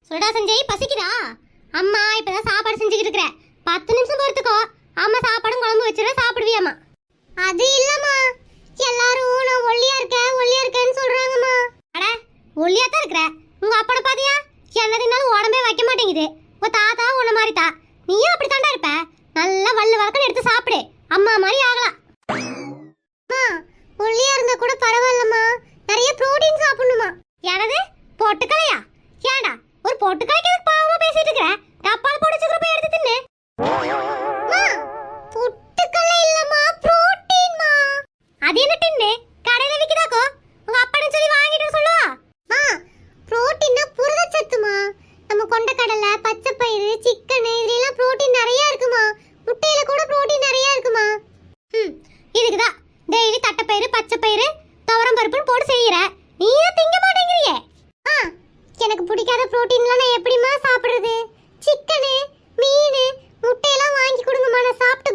சொல்டா சஞ்சய், பசிக்குதா? அம்மா இப்பதான் சாப்பாடு செஞ்சுக்கிட்டு இருக்கிறேன். 10 நிமிஷம் பொறுத்துக்கோ. அம்மா சாப்பாடும் குழம்பு வச்சிருவேன், சாப்பிடுவியாமா? அது இல்லம்மா, எல்லாரும் நான் ஒல்லியா இருக்கேன்னு சொல்றாங்கம்மா. அட, ஒல்லியா தான் இருக்கிற. உங்க அப்பனை பாத்தியா? என்னதுனாலும் உடம்பே வைக்க மாட்டேங்குது. உங்க தாத்தா உன்ன மாதிரி தான், நீயும் அப்படித்தாண்டா இருப்ப. நல்லா வல்லு வழக்கன்னு எடுத்து சாப்பிடு, அம்மா மாதிரி ஆகலாம். ஒல்லியா இருந்தா கூட பரவாயில்லம்மா, நிறைய புரோட்டீன் சாப்பிடணுமா. எனது பொட்டுக்கலையா? ஏண்டா ஒரு பொட்டுக்கலைக்கு பாவமா பேசிட்டு இருக்கிற? டப்பால போட்டு வச்சுக்கிற போய் எடுத்து தின்னு. பொட்டுக்கலை இல்லம்மா, புரோட்டீன்மா. அது என்ன தின்னு? கடையில விக்குதாக்கோ, உங்க அப்பனை சொல்லி வாங்கிட்டு சொல்லுவா. புரோட்டீன்னா புரதச்சத்துமா. நம்ம கொண்டக்கடலை, பச்சை பயிறு, சிக்கன் இதுலலாம் புரோட்டீன் நிறைய இருக்குமா. முட்டையில கூட புரோட்டீன் நிறைய இருக்குமா. இதுக்குதான் டெய்லி தட்டைப்பயிறு, பச்சை பயிறு, துவரம் பருப்புன்னு போட்டு செய்யற. நீ திங்க மாட்டேங்கிறியே. எனக்கு பிடிக்காத புரோட்டீன்லாம் நான் எப்படிமா சாப்பிடுறது? சிக்கனு, மீன், முட்டையெல்லாம் வாங்கி கொடுங்கம்மா, நான் சாப்பிட்டு